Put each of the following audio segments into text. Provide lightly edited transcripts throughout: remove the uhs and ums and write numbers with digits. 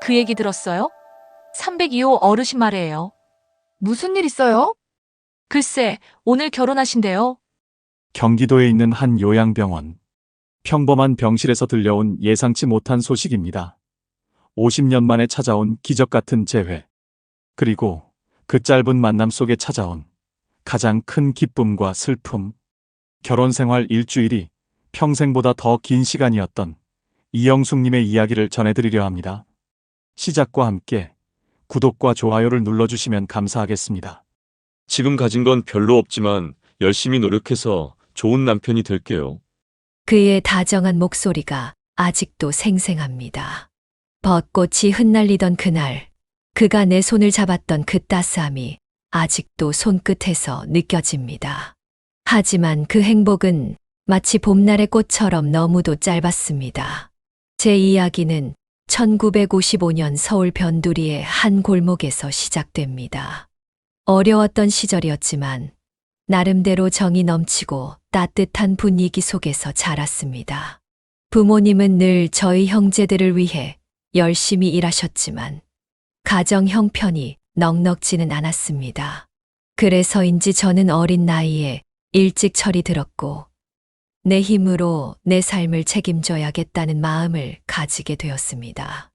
그 얘기 들었어요? 302호 어르신 말이에요. 무슨 일 있어요? 글쎄, 오늘 결혼하신대요. 경기도에 있는 한 요양병원. 평범한 병실에서 들려온 예상치 못한 소식입니다. 50년 만에 찾아온 기적 같은 재회. 그리고 그 짧은 만남 속에 찾아온 가장 큰 기쁨과 슬픔. 결혼 생활 일주일이 평생보다 더 긴 시간이었던 이영숙님의 이야기를 전해드리려 합니다. 시작과 함께 구독과 좋아요를 눌러주시면 감사하겠습니다. 지금 가진 건 별로 없지만 열심히 노력해서 좋은 남편이 될게요. 그의 다정한 목소리가 아직도 생생합니다. 벚꽃이 흩날리던 그날, 그가 내 손을 잡았던 그 따스함이 아직도 손끝에서 느껴집니다. 하지만 그 행복은 마치 봄날의 꽃처럼 너무도 짧았습니다. 제 이야기는 1955년 서울 변두리의 한 골목에서 시작됩니다. 어려웠던 시절이었지만 나름대로 정이 넘치고 따뜻한 분위기 속에서 자랐습니다. 부모님은 늘 저희 형제들을 위해 열심히 일하셨지만 가정 형편이 넉넉지는 않았습니다. 그래서인지 저는 어린 나이에 일찍 철이 들었고 내 힘으로 내 삶을 책임져야겠다는 마음을 가지게 되었습니다.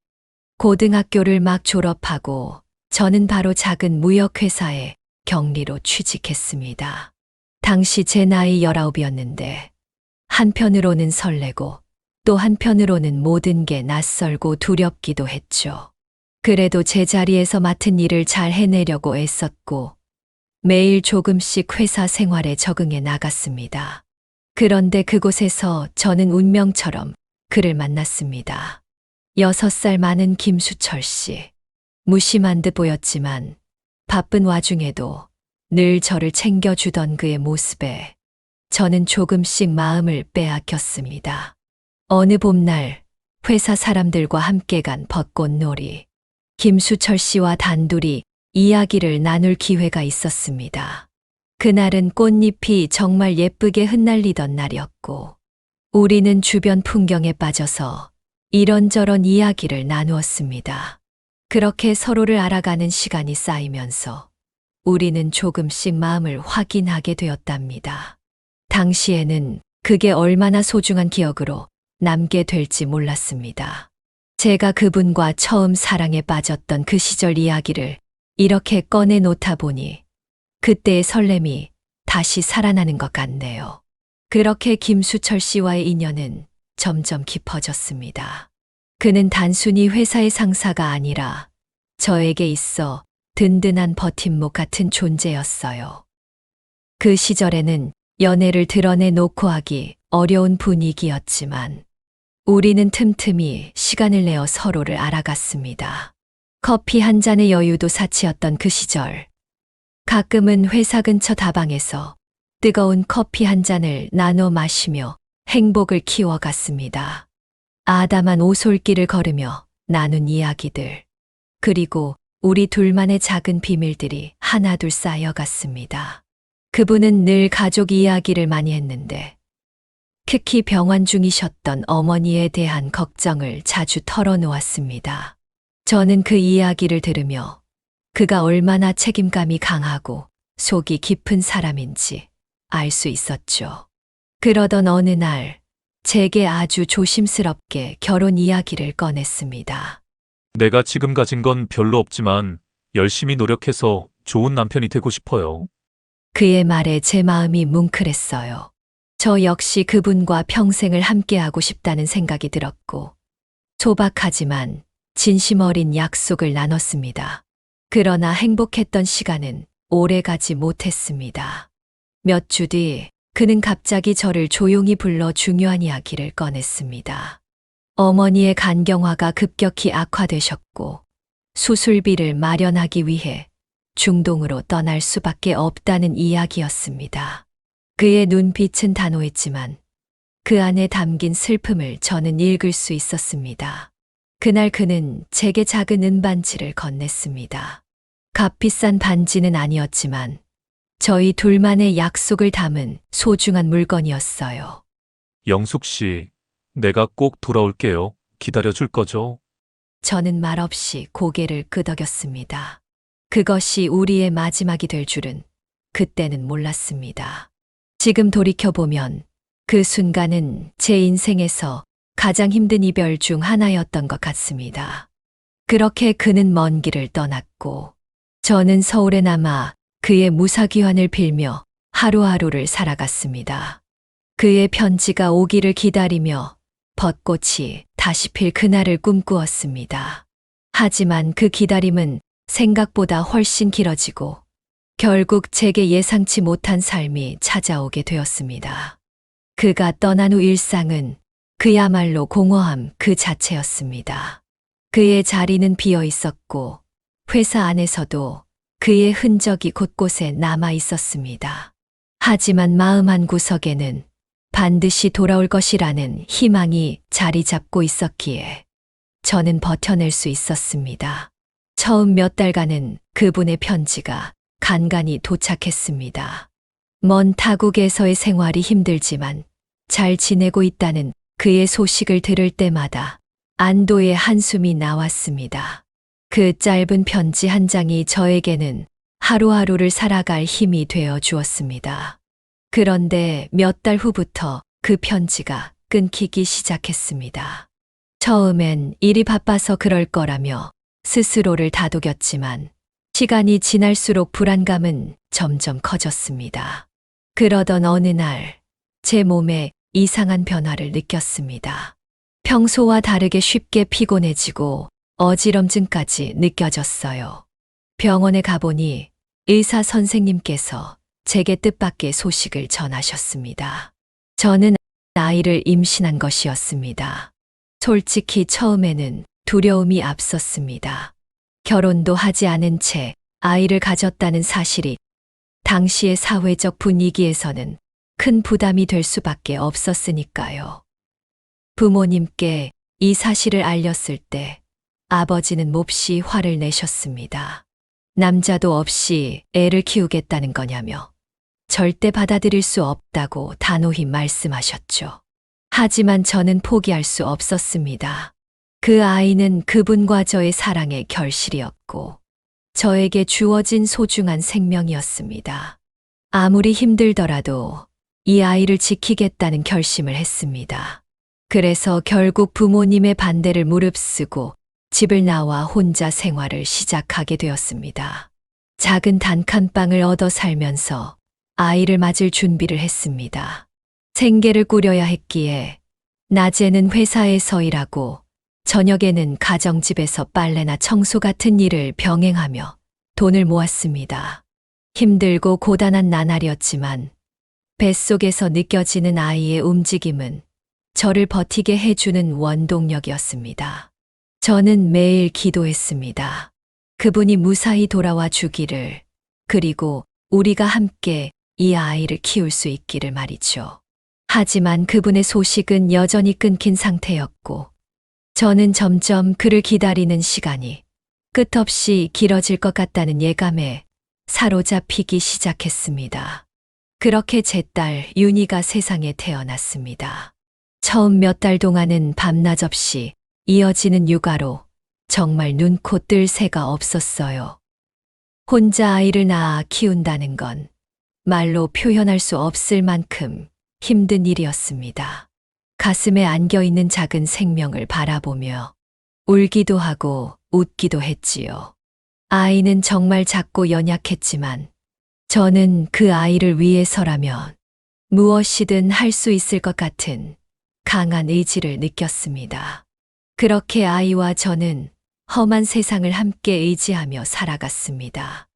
고등학교를 막 졸업하고 저는 바로 작은 무역회사에 경리로 취직했습니다. 당시 제 나이 19이었는데 한편으로는 설레고 또 한편으로는 모든 게 낯설고 두렵기도 했죠. 그래도 제자리에서 맡은 일을 잘 해내려고 애썼고 매일 조금씩 회사 생활에 적응해 나갔습니다. 그런데 그곳에서 저는 운명처럼 그를 만났습니다. 6살 많은 김수철 씨. 무심한 듯 보였지만 바쁜 와중에도 늘 저를 챙겨주던 그의 모습에 저는 조금씩 마음을 빼앗겼습니다. 어느 봄날 회사 사람들과 함께 간 벚꽃놀이. 김수철 씨와 단둘이 이야기를 나눌 기회가 있었습니다. 그날은 꽃잎이 정말 예쁘게 흩날리던 날이었고 우리는 주변 풍경에 빠져서 이런저런 이야기를 나누었습니다. 그렇게 서로를 알아가는 시간이 쌓이면서 우리는 조금씩 마음을 확인하게 되었답니다. 당시에는 그게 얼마나 소중한 기억으로 남게 될지 몰랐습니다. 제가 그분과 처음 사랑에 빠졌던 그 시절 이야기를 이렇게 꺼내 놓다 보니 그때의 설렘이 다시 살아나는 것 같네요. 그렇게 김수철 씨와의 인연은 점점 깊어졌습니다. 그는 단순히 회사의 상사가 아니라 저에게 있어 든든한 버팀목 같은 존재였어요. 그 시절에는 연애를 드러내놓고 하기 어려운 분위기였지만 우리는 틈틈이 시간을 내어 서로를 알아갔습니다. 커피 한 잔의 여유도 사치였던 그 시절. 가끔은 회사 근처 다방에서 뜨거운 커피 한 잔을 나눠 마시며 행복을 키워갔습니다. 아담한 오솔길을 걸으며 나눈 이야기들. 그리고 우리 둘만의 작은 비밀들이 하나둘 쌓여갔습니다. 그분은 늘 가족 이야기를 많이 했는데 특히 병환 중이셨던 어머니에 대한 걱정을 자주 털어놓았습니다. 저는 그 이야기를 들으며 그가 얼마나 책임감이 강하고 속이 깊은 사람인지 알 수 있었죠. 그러던 어느 날 제게 아주 조심스럽게 결혼 이야기를 꺼냈습니다. 내가 지금 가진 건 별로 없지만 열심히 노력해서 좋은 남편이 되고 싶어요. 그의 말에 제 마음이 뭉클했어요. 저 역시 그분과 평생을 함께하고 싶다는 생각이 들었고 소박하지만 진심 어린 약속을 나눴습니다. 그러나 행복했던 시간은 오래가지 못했습니다. 몇 주 뒤 그는 갑자기 저를 조용히 불러 중요한 이야기를 꺼냈습니다. 어머니의 간경화가 급격히 악화되셨고 수술비를 마련하기 위해 중동으로 떠날 수밖에 없다는 이야기였습니다. 그의 눈빛은 단호했지만 그 안에 담긴 슬픔을 저는 읽을 수 있었습니다. 그날 그는 제게 작은 은반지를 건넸습니다. 값비싼 반지는 아니었지만 저희 둘만의 약속을 담은 소중한 물건이었어요. 영숙 씨, 내가 꼭 돌아올게요. 기다려줄 거죠? 저는 말없이 고개를 끄덕였습니다. 그것이 우리의 마지막이 될 줄은 그때는 몰랐습니다. 지금 돌이켜보면 그 순간은 제 인생에서 가장 힘든 이별 중 하나였던 것 같습니다. 그렇게 그는 먼 길을 떠났고 저는 서울에 남아 그의 무사귀환을 빌며 하루하루를 살아갔습니다. 그의 편지가 오기를 기다리며 벚꽃이 다시 필 그날을 꿈꾸었습니다. 하지만 그 기다림은 생각보다 훨씬 길어지고 결국 제게 예상치 못한 삶이 찾아오게 되었습니다. 그가 떠난 후 일상은 그야말로 공허함 그 자체였습니다. 그의 자리는 비어 있었고 회사 안에서도 그의 흔적이 곳곳에 남아 있었습니다. 하지만 마음 한 구석에는 반드시 돌아올 것이라는 희망이 자리 잡고 있었기에 저는 버텨낼 수 있었습니다. 처음 몇 달간은 그분의 편지가 간간히 도착했습니다. 먼 타국에서의 생활이 힘들지만 잘 지내고 있다는 그의 소식을 들을 때마다 안도의 한숨이 나왔습니다. 그 짧은 편지 한 장이 저에게는 하루하루를 살아갈 힘이 되어 주었습니다. 그런데 몇 달 후부터 그 편지가 끊기기 시작했습니다. 처음엔 일이 바빠서 그럴 거라며 스스로를 다독였지만 시간이 지날수록 불안감은 점점 커졌습니다. 그러던 어느 날 제 몸에 이상한 변화를 느꼈습니다. 평소와 다르게 쉽게 피곤해지고 어지럼증까지 느껴졌어요. 병원에 가보니 의사 선생님께서 제게 뜻밖의 소식을 전하셨습니다. 저는 아이를 임신한 것이었습니다. 솔직히 처음에는 두려움이 앞섰습니다. 결혼도 하지 않은 채 아이를 가졌다는 사실이 당시의 사회적 분위기에서는 큰 부담이 될 수밖에 없었으니까요. 부모님께 이 사실을 알렸을 때 아버지는 몹시 화를 내셨습니다. 남자도 없이 애를 키우겠다는 거냐며 절대 받아들일 수 없다고 단호히 말씀하셨죠. 하지만 저는 포기할 수 없었습니다. 그 아이는 그분과 저의 사랑의 결실이었고 저에게 주어진 소중한 생명이었습니다. 아무리 힘들더라도 이 아이를 지키겠다는 결심을 했습니다. 그래서 결국 부모님의 반대를 무릅쓰고 집을 나와 혼자 생활을 시작하게 되었습니다. 작은 단칸방을 얻어 살면서 아이를 맞을 준비를 했습니다. 생계를 꾸려야 했기에 낮에는 회사에서 일하고 저녁에는 가정집에서 빨래나 청소 같은 일을 병행하며 돈을 모았습니다. 힘들고 고단한 나날이었지만 뱃속에서 느껴지는 아이의 움직임은 저를 버티게 해주는 원동력이었습니다. 저는 매일 기도했습니다. 그분이 무사히 돌아와 주기를, 그리고 우리가 함께 이 아이를 키울 수 있기를 말이죠. 하지만 그분의 소식은 여전히 끊긴 상태였고, 저는 점점 그를 기다리는 시간이 끝없이 길어질 것 같다는 예감에 사로잡히기 시작했습니다. 그렇게 제 딸 윤희가 세상에 태어났습니다. 처음 몇 달 동안은 밤낮 없이 이어지는 육아로 정말 눈코 뜰 새가 없었어요. 혼자 아이를 낳아 키운다는 건 말로 표현할 수 없을 만큼 힘든 일이었습니다. 가슴에 안겨있는 작은 생명을 바라보며 울기도 하고 웃기도 했지요. 아이는 정말 작고 연약했지만 저는 그 아이를 위해서라면 무엇이든 할 수 있을 것 같은 강한 의지를 느꼈습니다. 그렇게 아이와 저는 험한 세상을 함께 의지하며 살아갔습니다.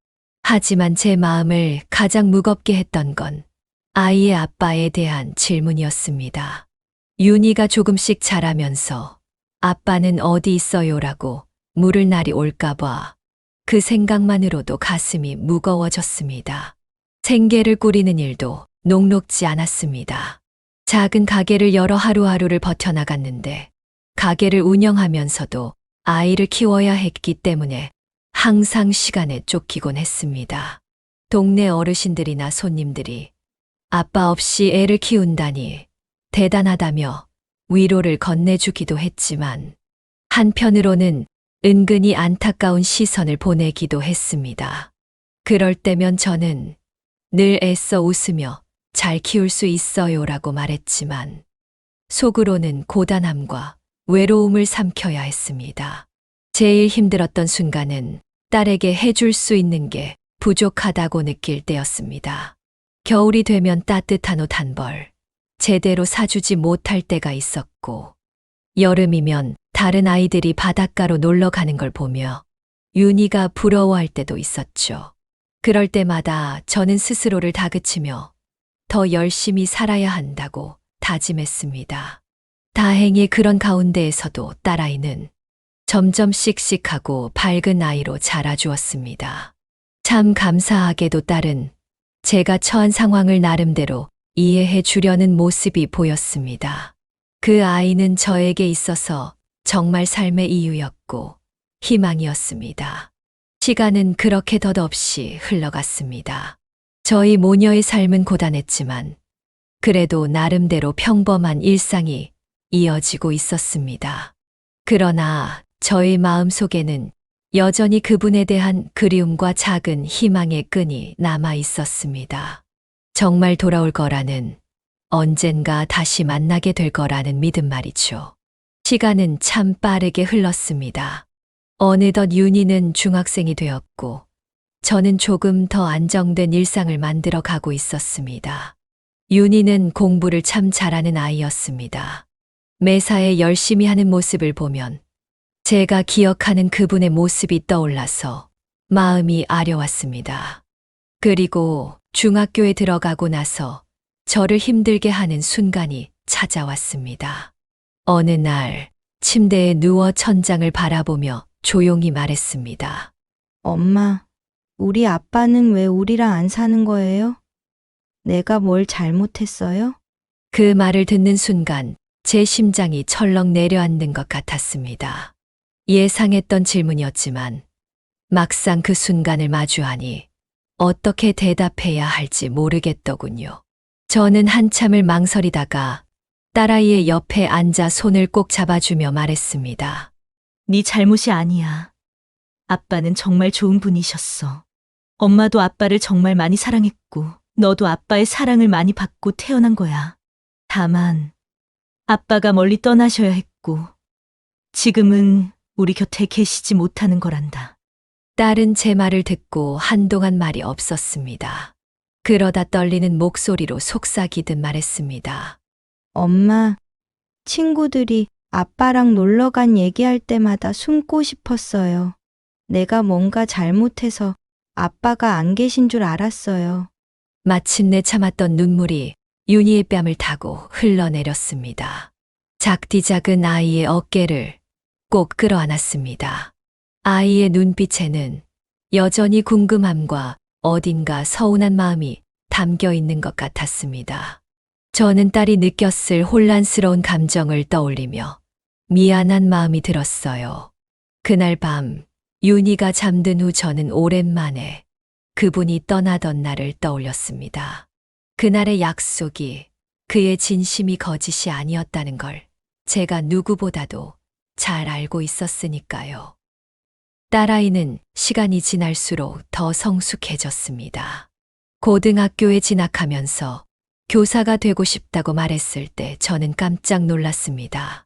하지만 제 마음을 가장 무겁게 했던 건 아이의 아빠에 대한 질문이었습니다. 윤희가 조금씩 자라면서 아빠는 어디 있어요라고 물을 날이 올까봐 그 생각만으로도 가슴이 무거워졌습니다. 생계를 꾸리는 일도 녹록지 않았습니다. 작은 가게를 열어 하루하루를 버텨나갔는데 가게를 운영하면서도 아이를 키워야 했기 때문에 항상 시간에 쫓기곤 했습니다. 동네 어르신들이나 손님들이 아빠 없이 애를 키운다니 대단하다며 위로를 건네주기도 했지만 한편으로는 은근히 안타까운 시선을 보내기도 했습니다. 그럴 때면 저는 늘 애써 웃으며 잘 키울 수 있어요라고 말했지만 속으로는 고단함과 외로움을 삼켜야 했습니다. 제일 힘들었던 순간은 딸에게 해줄 수 있는 게 부족하다고 느낄 때였습니다. 겨울이 되면 따뜻한 옷 한 벌 제대로 사주지 못할 때가 있었고, 여름이면 다른 아이들이 바닷가로 놀러 가는 걸 보며 윤희가 부러워할 때도 있었죠. 그럴 때마다 저는 스스로를 다그치며 더 열심히 살아야 한다고 다짐했습니다. 다행히 그런 가운데에서도 딸아이는 점점 씩씩하고 밝은 아이로 자라주었습니다. 참 감사하게도 딸은 제가 처한 상황을 나름대로 이해해 주려는 모습이 보였습니다. 그 아이는 저에게 있어서 정말 삶의 이유였고 희망이었습니다. 시간은 그렇게 덧없이 흘러갔습니다. 저희 모녀의 삶은 고단했지만 그래도 나름대로 평범한 일상이 이어지고 있었습니다. 그러나 저희 마음속에는 여전히 그분에 대한 그리움과 작은 희망의 끈이 남아 있었습니다. 정말 돌아올 거라는, 언젠가 다시 만나게 될 거라는 믿음 말이죠. 시간은 참 빠르게 흘렀습니다. 어느덧 윤희는 중학생이 되었고 저는 조금 더 안정된 일상을 만들어 가고 있었습니다. 윤희는 공부를 참 잘하는 아이였습니다. 매사에 열심히 하는 모습을 보면 제가 기억하는 그분의 모습이 떠올라서 마음이 아려왔습니다. 그리고 중학교에 들어가고 나서 저를 힘들게 하는 순간이 찾아왔습니다. 어느 날 침대에 누워 천장을 바라보며 조용히 말했습니다. 엄마, 우리 아빠는 왜 우리랑 안 사는 거예요? 내가 뭘 잘못했어요? 그 말을 듣는 순간 제 심장이 철렁 내려앉는 것 같았습니다. 예상했던 질문이었지만 막상 그 순간을 마주하니 어떻게 대답해야 할지 모르겠더군요. 저는 한참을 망설이다가 딸아이의 옆에 앉아 손을 꼭 잡아주며 말했습니다. 네 잘못이 아니야. 아빠는 정말 좋은 분이셨어. 엄마도 아빠를 정말 많이 사랑했고, 너도 아빠의 사랑을 많이 받고 태어난 거야. 다만, 아빠가 멀리 떠나셔야 했고, 지금은 우리 곁에 계시지 못하는 거란다. 딸은 제 말을 듣고 한동안 말이 없었습니다. 그러다 떨리는 목소리로 속삭이듯 말했습니다. 엄마, 친구들이 아빠랑 놀러 간 얘기할 때마다 숨고 싶었어요. 내가 뭔가 잘못해서 아빠가 안 계신 줄 알았어요. 마침내 참았던 눈물이 윤희의 뺨을 타고 흘러내렸습니다. 작디 작은 아이의 어깨를 꼭 끌어안았습니다. 아이의 눈빛에는 여전히 궁금함과 어딘가 서운한 마음이 담겨 있는 것 같았습니다. 저는 딸이 느꼈을 혼란스러운 감정을 떠올리며 미안한 마음이 들었어요. 그날 밤 윤희가 잠든 후 저는 오랜만에 그분이 떠나던 날을 떠올렸습니다. 그날의 약속이 그의 진심이 거짓이 아니었다는 걸 제가 누구보다도 잘 알고 있었으니까요. 딸아이는 시간이 지날수록 더 성숙해졌습니다. 고등학교에 진학하면서 교사가 되고 싶다고 말했을 때 저는 깜짝 놀랐습니다.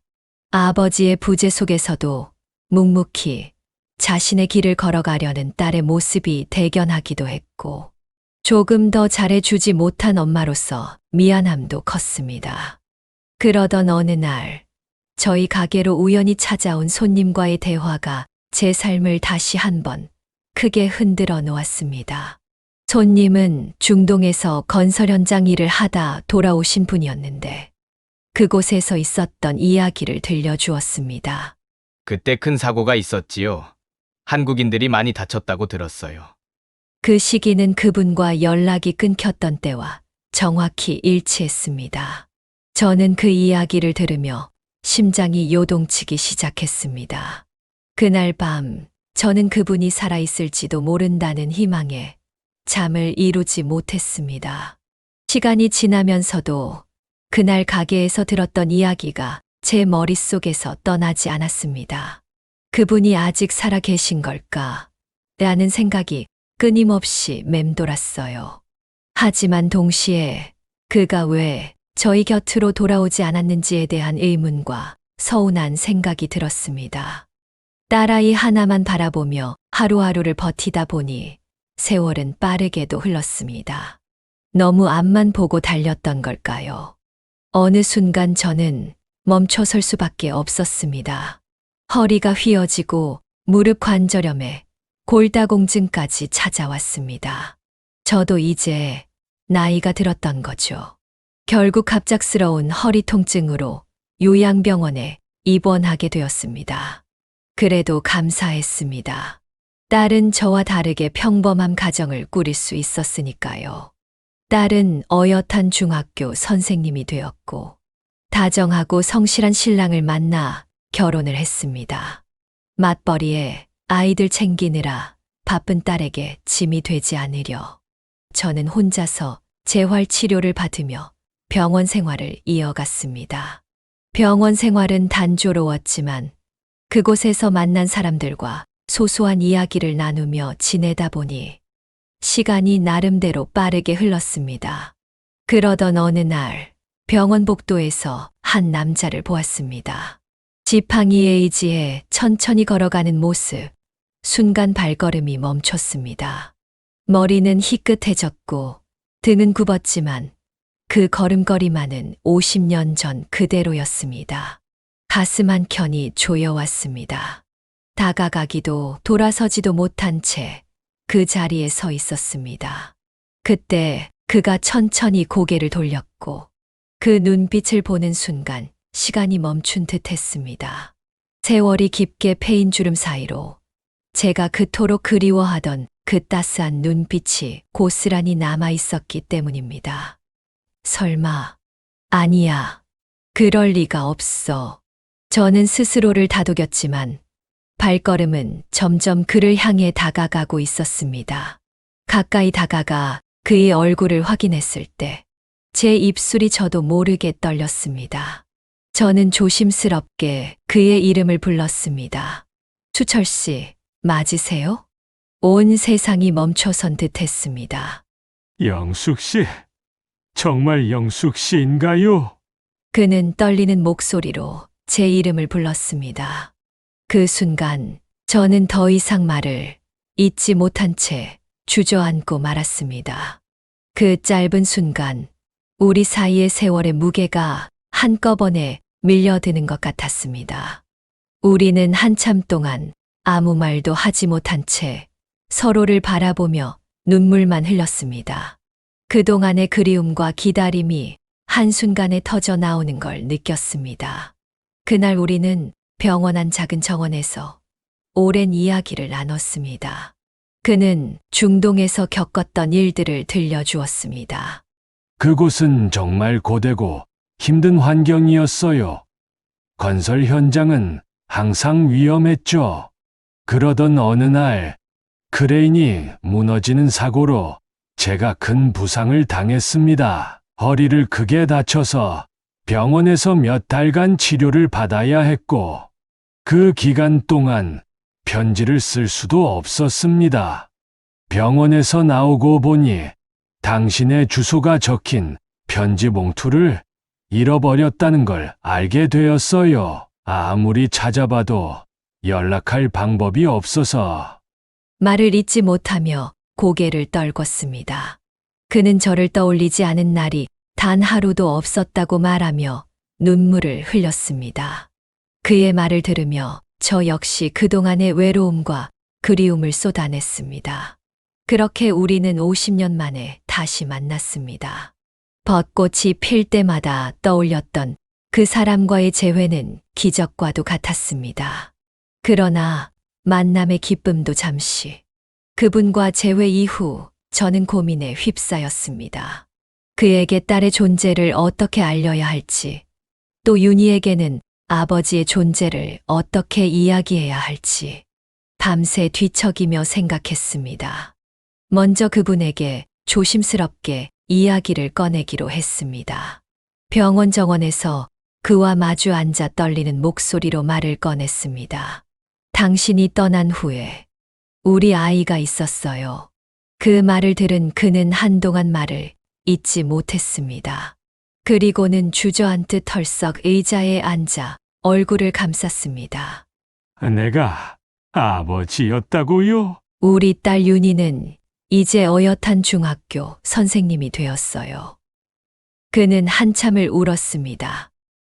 아버지의 부재 속에서도 묵묵히 자신의 길을 걸어가려는 딸의 모습이 대견하기도 했고, 조금 더 잘해주지 못한 엄마로서 미안함도 컸습니다. 그러던 어느 날, 저희 가게로 우연히 찾아온 손님과의 대화가 제 삶을 다시 한번 크게 흔들어 놓았습니다. 손님은 중동에서 건설 현장 일을 하다 돌아오신 분이었는데, 그곳에서 있었던 이야기를 들려주었습니다. 그때 큰 사고가 있었지요. 한국인들이 많이 다쳤다고 들었어요. 그 시기는 그분과 연락이 끊겼던 때와 정확히 일치했습니다. 저는 그 이야기를 들으며 심장이 요동치기 시작했습니다. 그날 밤 저는 그분이 살아있을지도 모른다는 희망에 잠을 이루지 못했습니다. 시간이 지나면서도 그날 가게에서 들었던 이야기가 제 머릿속에서 떠나지 않았습니다. 그분이 아직 살아 계신 걸까? 라는 생각이 끊임없이 맴돌았어요. 하지만 동시에 그가 왜 저희 곁으로 돌아오지 않았는지에 대한 의문과 서운한 생각이 들었습니다. 딸아이 하나만 바라보며 하루하루를 버티다 보니 세월은 빠르게도 흘렀습니다. 너무 앞만 보고 달렸던 걸까요? 어느 순간 저는 멈춰설 수밖에 없었습니다. 허리가 휘어지고 무릎 관절염에 골다공증까지 찾아왔습니다. 저도 이제 나이가 들었던 거죠. 결국 갑작스러운 허리 통증으로 요양병원에 입원하게 되었습니다. 그래도 감사했습니다. 딸은 저와 다르게 평범한 가정을 꾸릴 수 있었으니까요. 딸은 어엿한 중학교 선생님이 되었고, 다정하고 성실한 신랑을 만나 결혼을 했습니다. 맞벌이에 아이들 챙기느라 바쁜 딸에게 짐이 되지 않으려 저는 혼자서 재활 치료를 받으며 병원 생활을 이어갔습니다. 병원 생활은 단조로웠지만 그곳에서 만난 사람들과 소소한 이야기를 나누며 지내다 보니 시간이 나름대로 빠르게 흘렀습니다. 그러던 어느 날 병원 복도에서 한 남자를 보았습니다. 지팡이에 의지해 천천히 걸어가는 모습, 순간 발걸음이 멈췄습니다. 머리는 희끗해졌고 등은 굽었지만 그 걸음걸이만은 50년 전 그대로였습니다. 가슴 한켠이 조여왔습니다. 다가가기도 돌아서지도 못한 채 그 자리에 서 있었습니다. 그때 그가 천천히 고개를 돌렸고 그 눈빛을 보는 순간 시간이 멈춘 듯 했습니다. 세월이 깊게 패인 주름 사이로 제가 그토록 그리워하던 그 따스한 눈빛이 고스란히 남아 있었기 때문입니다. 설마, 아니야. 그럴 리가 없어. 저는 스스로를 다독였지만 발걸음은 점점 그를 향해 다가가고 있었습니다. 가까이 다가가 그의 얼굴을 확인했을 때 제 입술이 저도 모르게 떨렸습니다. 저는 조심스럽게 그의 이름을 불렀습니다. 수철 씨, 맞으세요? 온 세상이 멈춰선 듯 했습니다. 영숙 씨, 정말 영숙 씨인가요? 그는 떨리는 목소리로 제 이름을 불렀습니다. 그 순간 저는 더 이상 말을 잇지 못한 채 주저앉고 말았습니다. 그 짧은 순간 우리 사이의 세월의 무게가 한꺼번에 밀려드는 것 같았습니다. 우리는 한참 동안 아무 말도 하지 못한 채 서로를 바라보며 눈물만 흘렸습니다. 그동안의 그리움과 기다림이 한순간에 터져 나오는 걸 느꼈습니다. 그날 우리는 병원 안 작은 정원에서 오랜 이야기를 나눴습니다. 그는 중동에서 겪었던 일들을 들려주었습니다. 그곳은 정말 고되고 힘든 환경이었어요. 건설 현장은 항상 위험했죠. 그러던 어느 날 크레인이 무너지는 사고로 제가 큰 부상을 당했습니다. 허리를 크게 다쳐서 병원에서 몇 달간 치료를 받아야 했고 그 기간 동안 편지를 쓸 수도 없었습니다. 병원에서 나오고 보니 당신의 주소가 적힌 편지 봉투를 잃어버렸다는 걸 알게 되었어요. 아무리 찾아봐도 연락할 방법이 없어서. 말을 잇지 못하며 고개를 떨궜습니다. 그는 저를 떠올리지 않은 날이 단 하루도 없었다고 말하며 눈물을 흘렸습니다. 그의 말을 들으며 저 역시 그동안의 외로움과 그리움을 쏟아냈습니다. 그렇게 우리는 50년 만에 다시 만났습니다. 벚꽃이 필 때마다 떠올렸던 그 사람과의 재회는 기적과도 같았습니다. 그러나 만남의 기쁨도 잠시. 그분과 재회 이후 저는 고민에 휩싸였습니다. 그에게 딸의 존재를 어떻게 알려야 할지, 또 윤희에게는 아버지의 존재를 어떻게 이야기해야 할지 밤새 뒤척이며 생각했습니다. 먼저 그분에게 조심스럽게 이야기를 꺼내기로 했습니다. 병원 정원에서 그와 마주 앉아 떨리는 목소리로 말을 꺼냈습니다. 당신이 떠난 후에 우리 아이가 있었어요. 그 말을 들은 그는 한동안 말을 잊지 못했습니다. 그리고는 주저앉듯 털썩 의자에 앉아 얼굴을 감쌌습니다. 내가 아버지였다고요? 우리 딸 윤희는 이제 어엿한 중학교 선생님이 되었어요. 그는 한참을 울었습니다.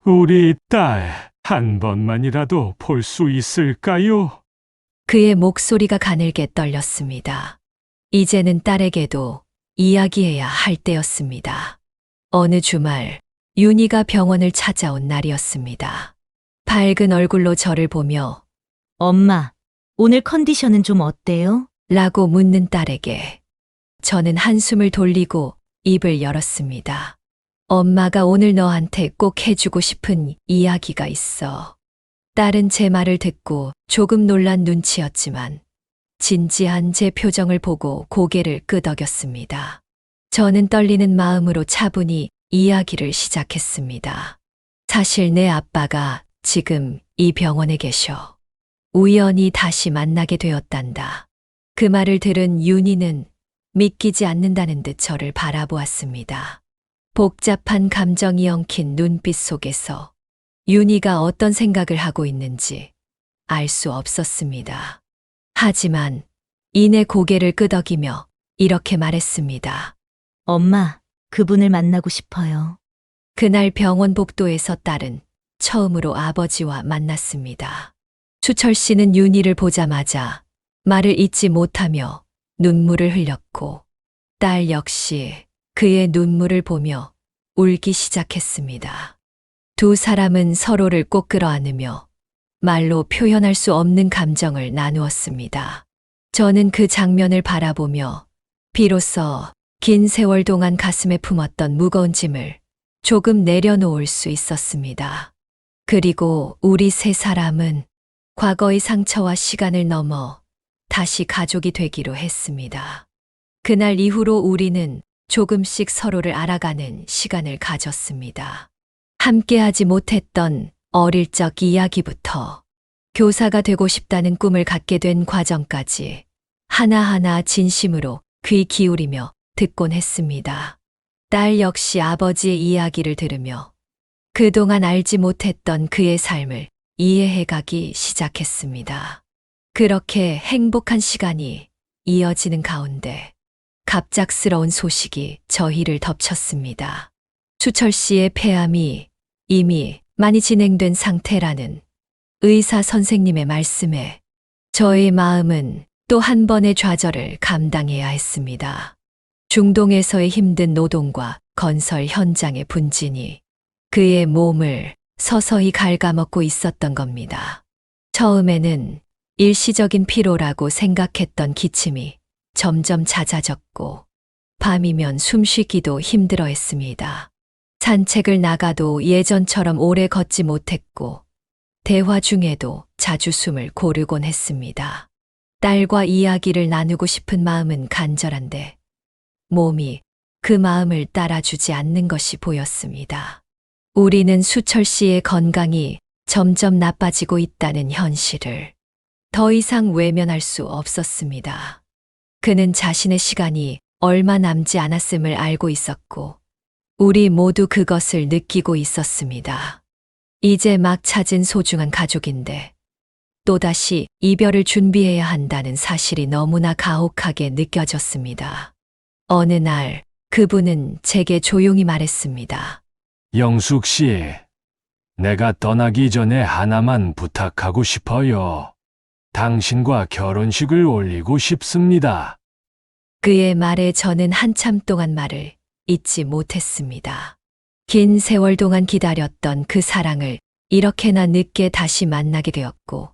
우리 딸 한 번만이라도 볼 수 있을까요? 그의 목소리가 가늘게 떨렸습니다. 이제는 딸에게도 이야기해야 할 때였습니다. 어느 주말 윤희가 병원을 찾아온 날이었습니다. 밝은 얼굴로 저를 보며 엄마, 오늘 컨디션은 좀 어때요? 라고 묻는 딸에게 저는 한숨을 돌리고 입을 열었습니다. 엄마가 오늘 너한테 꼭 해주고 싶은 이야기가 있어. 딸은 제 말을 듣고 조금 놀란 눈치였지만 진지한 제 표정을 보고 고개를 끄덕였습니다. 저는 떨리는 마음으로 차분히 이야기를 시작했습니다. 사실 내 아빠가 지금 이 병원에 계셔. 우연히 다시 만나게 되었단다. 그 말을 들은 윤희는 믿기지 않는다는 듯 저를 바라보았습니다. 복잡한 감정이 엉킨 눈빛 속에서 윤희가 어떤 생각을 하고 있는지 알 수 없었습니다. 하지만 이내 고개를 끄덕이며 이렇게 말했습니다. 엄마, 그분을 만나고 싶어요. 그날 병원 복도에서 딸은 처음으로 아버지와 만났습니다. 수철 씨는 윤희를 보자마자 말을 잇지 못하며 눈물을 흘렸고 딸 역시 그의 눈물을 보며 울기 시작했습니다. 두 사람은 서로를 꼭 끌어안으며 말로 표현할 수 없는 감정을 나누었습니다. 저는 그 장면을 바라보며 비로소 긴 세월 동안 가슴에 품었던 무거운 짐을 조금 내려놓을 수 있었습니다. 그리고 우리 세 사람은 과거의 상처와 시간을 넘어 다시 가족이 되기로 했습니다. 그날 이후로 우리는 조금씩 서로를 알아가는 시간을 가졌습니다. 함께하지 못했던 어릴 적 이야기부터 교사가 되고 싶다는 꿈을 갖게 된 과정까지 하나하나 진심으로 귀 기울이며 듣곤 했습니다. 딸 역시 아버지의 이야기를 들으며 그동안 알지 못했던 그의 삶을 이해해가기 시작했습니다. 그렇게 행복한 시간이 이어지는 가운데 갑작스러운 소식이 저희를 덮쳤습니다. 수철 씨의 폐암이 이미 많이 진행된 상태라는 의사 선생님의 말씀에 저의 마음은 또 한 번의 좌절을 감당해야 했습니다. 중동에서의 힘든 노동과 건설 현장의 분진이 그의 몸을 서서히 갉아먹고 있었던 겁니다. 처음에는 일시적인 피로라고 생각했던 기침이 점점 잦아졌고 밤이면 숨쉬기도 힘들어 했습니다. 산책을 나가도 예전처럼 오래 걷지 못했고 대화 중에도 자주 숨을 고르곤 했습니다. 딸과 이야기를 나누고 싶은 마음은 간절한데 몸이 그 마음을 따라주지 않는 것이 보였습니다. 우리는 수철 씨의 건강이 점점 나빠지고 있다는 현실을 더 이상 외면할 수 없었습니다. 그는 자신의 시간이 얼마 남지 않았음을 알고 있었고 우리 모두 그것을 느끼고 있었습니다. 이제 막 찾은 소중한 가족인데 또다시 이별을 준비해야 한다는 사실이 너무나 가혹하게 느껴졌습니다. 어느 날 그분은 제게 조용히 말했습니다. 영숙 씨, 내가 떠나기 전에 하나만 부탁하고 싶어요. 당신과 결혼식을 올리고 싶습니다. 그의 말에 저는 한참 동안 말을 잊지 못했습니다. 긴 세월 동안 기다렸던 그 사랑을 이렇게나 늦게 다시 만나게 되었고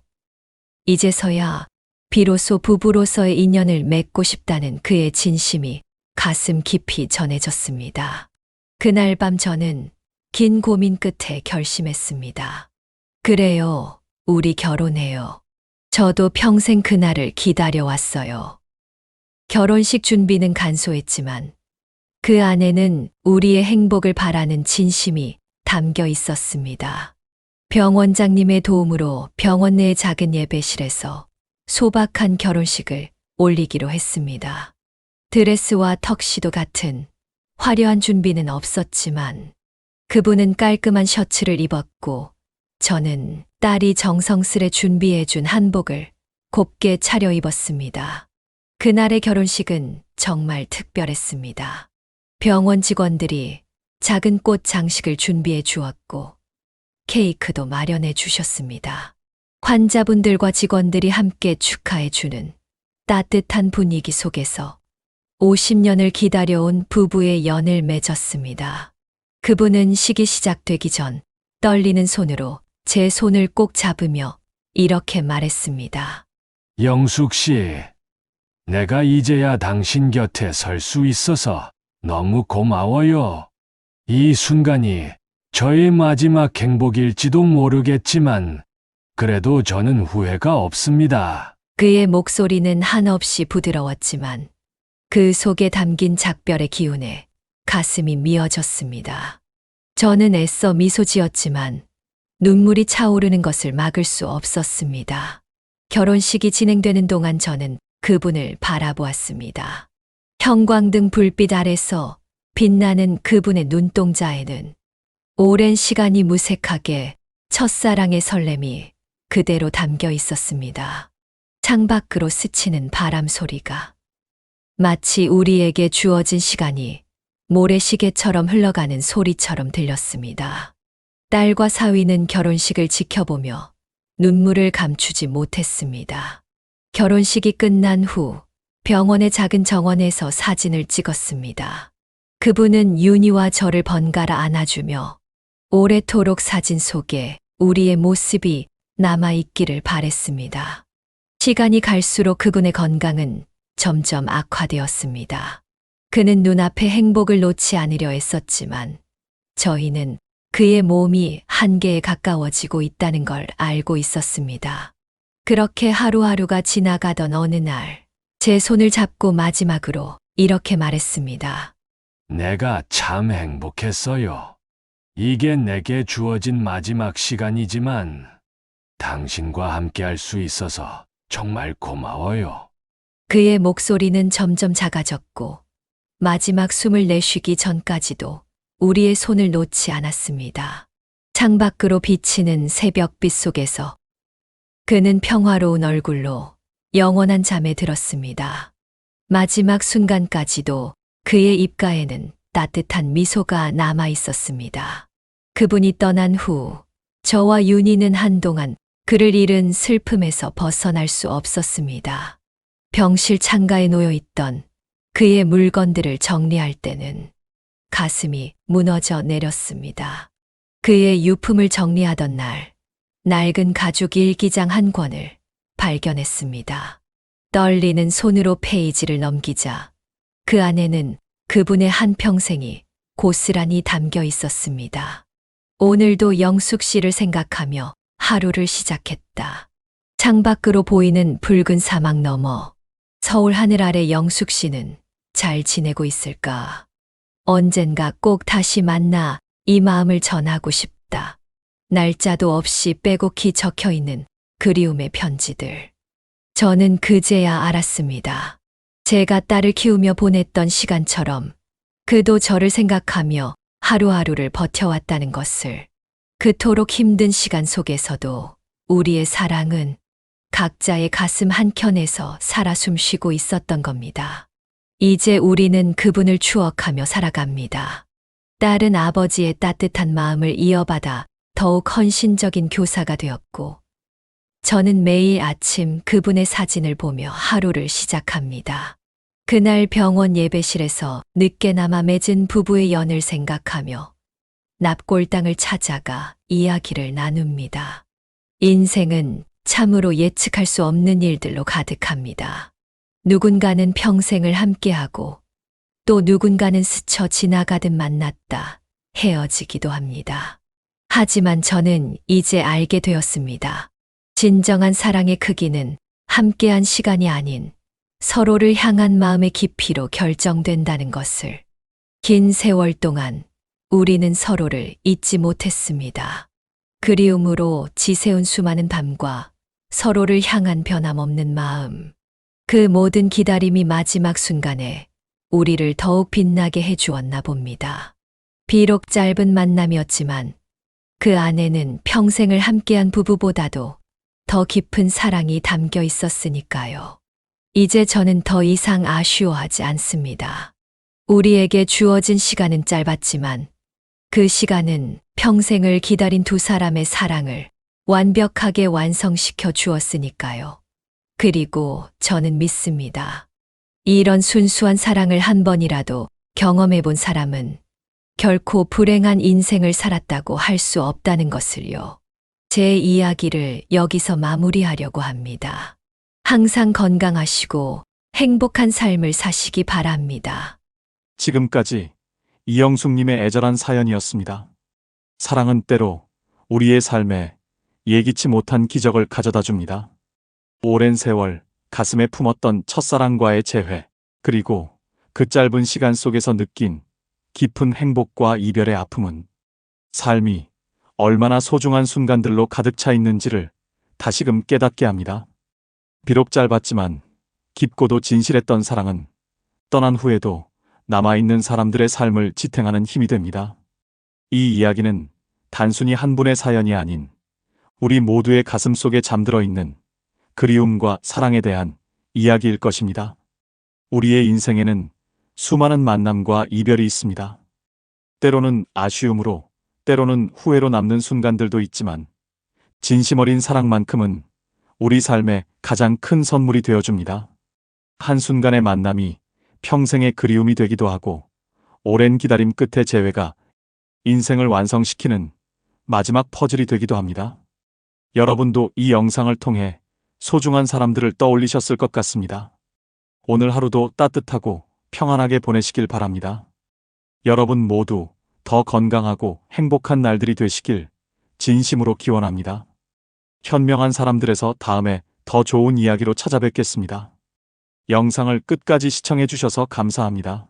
이제서야 비로소 부부로서의 인연을 맺고 싶다는 그의 진심이 가슴 깊이 전해졌습니다. 그날 밤 저는 긴 고민 끝에 결심했습니다. 그래요, 우리 결혼해요. 저도 평생 그날을 기다려왔어요. 결혼식 준비는 간소했지만 그 안에는 우리의 행복을 바라는 진심이 담겨 있었습니다. 병원장님의 도움으로 병원 내 작은 예배실에서 소박한 결혼식을 올리기로 했습니다. 드레스와 턱시도 같은 화려한 준비는 없었지만 그분은 깔끔한 셔츠를 입었고 저는 딸이 정성스레 준비해준 한복을 곱게 차려입었습니다. 그날의 결혼식은 정말 특별했습니다. 병원 직원들이 작은 꽃 장식을 준비해 주었고 케이크도 마련해 주셨습니다. 환자분들과 직원들이 함께 축하해 주는 따뜻한 분위기 속에서 50년을 기다려온 부부의 연을 맺었습니다. 그분은 식이 시작되기 전 떨리는 손으로 제 손을 꼭 잡으며 이렇게 말했습니다. 영숙 씨, 내가 이제야 당신 곁에 설 수 있어서 너무 고마워요. 이 순간이 저의 마지막 행복일지도 모르겠지만 그래도 저는 후회가 없습니다. 그의 목소리는 한없이 부드러웠지만 그 속에 담긴 작별의 기운에 가슴이 미어졌습니다. 저는 애써 미소 지었지만 눈물이 차오르는 것을 막을 수 없었습니다. 결혼식이 진행되는 동안 저는 그분을 바라보았습니다. 형광등 불빛 아래서 빛나는 그분의 눈동자에는 오랜 시간이 무색하게 첫사랑의 설렘이 그대로 담겨 있었습니다. 창밖으로 스치는 바람 소리가 마치 우리에게 주어진 시간이 모래시계처럼 흘러가는 소리처럼 들렸습니다. 딸과 사위는 결혼식을 지켜보며 눈물을 감추지 못했습니다. 결혼식이 끝난 후 병원의 작은 정원에서 사진을 찍었습니다. 그분은 윤희와 저를 번갈아 안아주며 오래도록 사진 속에 우리의 모습이 남아있기를 바랬습니다. 시간이 갈수록 그분의 건강은 점점 악화되었습니다. 그는 눈앞의 행복을 놓지 않으려 애썼지만 저희는 그의 몸이 한계에 가까워지고 있다는 걸 알고 있었습니다. 그렇게 하루하루가 지나가던 어느 날, 제 손을 잡고 마지막으로 이렇게 말했습니다. 내가 참 행복했어요. 이게 내게 주어진 마지막 시간이지만 당신과 함께 할 수 있어서 정말 고마워요. 그의 목소리는 점점 작아졌고 마지막 숨을 내쉬기 전까지도 우리의 손을 놓지 않았습니다. 창밖으로 비치는 새벽빛 속에서 그는 평화로운 얼굴로 영원한 잠에 들었습니다. 마지막 순간까지도 그의 입가에는 따뜻한 미소가 남아 있었습니다. 그분이 떠난 후 저와 윤희는 한동안 그를 잃은 슬픔에서 벗어날 수 없었습니다. 병실 창가에 놓여 있던 그의 물건들을 정리할 때는 가슴이 무너져 내렸습니다. 그의 유품을 정리하던 날, 낡은 가죽 일기장 한 권을 발견했습니다. 떨리는 손으로 페이지를 넘기자 그 안에는 그분의 한평생이 고스란히 담겨 있었습니다. 오늘도 영숙 씨를 생각하며 하루를 시작했다. 창밖으로 보이는 붉은 사막 너머, 서울 하늘 아래 영숙 씨는 잘 지내고 있을까? 언젠가 꼭 다시 만나 이 마음을 전하고 싶다. 날짜도 없이 빼곡히 적혀 있는 그리움의 편지들. 저는 그제야 알았습니다. 제가 딸을 키우며 보냈던 시간처럼 그도 저를 생각하며 하루하루를 버텨왔다는 것을. 그토록 힘든 시간 속에서도 우리의 사랑은 각자의 가슴 한켠에서 살아 숨쉬고 있었던 겁니다. 이제 우리는 그분을 추억하며 살아갑니다. 딸은 아버지의 따뜻한 마음을 이어받아 더욱 헌신적인 교사가 되었고, 저는 매일 아침 그분의 사진을 보며 하루를 시작합니다. 그날 병원 예배실에서 늦게나마 맺은 부부의 연을 생각하며 납골당을 찾아가 이야기를 나눕니다. 인생은 참으로 예측할 수 없는 일들로 가득합니다. 누군가는 평생을 함께하고 또 누군가는 스쳐 지나가듯 만났다 헤어지기도 합니다. 하지만 저는 이제 알게 되었습니다. 진정한 사랑의 크기는 함께한 시간이 아닌 서로를 향한 마음의 깊이로 결정된다는 것을. 긴 세월 동안 우리는 서로를 잊지 못했습니다. 그리움으로 지새운 수많은 밤과 서로를 향한 변함없는 마음. 그 모든 기다림이 마지막 순간에 우리를 더욱 빛나게 해주었나 봅니다. 비록 짧은 만남이었지만 그 안에는 평생을 함께한 부부보다도 더 깊은 사랑이 담겨 있었으니까요. 이제 저는 더 이상 아쉬워하지 않습니다. 우리에게 주어진 시간은 짧았지만 그 시간은 평생을 기다린 두 사람의 사랑을 완벽하게 완성시켜 주었으니까요. 그리고 저는 믿습니다. 이런 순수한 사랑을 한 번이라도 경험해 본 사람은 결코 불행한 인생을 살았다고 할 수 없다는 것을요. 제 이야기를 여기서 마무리하려고 합니다. 항상 건강하시고 행복한 삶을 사시기 바랍니다. 지금까지 이영숙님의 애절한 사연이었습니다. 사랑은 때로 우리의 삶에 예기치 못한 기적을 가져다 줍니다. 오랜 세월 가슴에 품었던 첫사랑과의 재회, 그리고 그 짧은 시간 속에서 느낀 깊은 행복과 이별의 아픔은 삶이 얼마나 소중한 순간들로 가득 차 있는지를 다시금 깨닫게 합니다. 비록 짧았지만 깊고도 진실했던 사랑은 떠난 후에도 남아있는 사람들의 삶을 지탱하는 힘이 됩니다. 이 이야기는 단순히 한 분의 사연이 아닌 우리 모두의 가슴 속에 잠들어 있는 그리움과 사랑에 대한 이야기일 것입니다. 우리의 인생에는 수많은 만남과 이별이 있습니다. 때로는 아쉬움으로, 때로는 후회로 남는 순간들도 있지만 진심 어린 사랑만큼은 우리 삶의 가장 큰 선물이 되어줍니다. 한순간의 만남이 평생의 그리움이 되기도 하고 오랜 기다림 끝의 재회가 인생을 완성시키는 마지막 퍼즐이 되기도 합니다. 여러분도 이 영상을 통해 소중한 사람들을 떠올리셨을 것 같습니다. 오늘 하루도 따뜻하고 평안하게 보내시길 바랍니다. 여러분 모두 더 건강하고 행복한 날들이 되시길 진심으로 기원합니다. 현명한 사람들에서 다음에 더 좋은 이야기로 찾아뵙겠습니다. 영상을 끝까지 시청해 주셔서 감사합니다.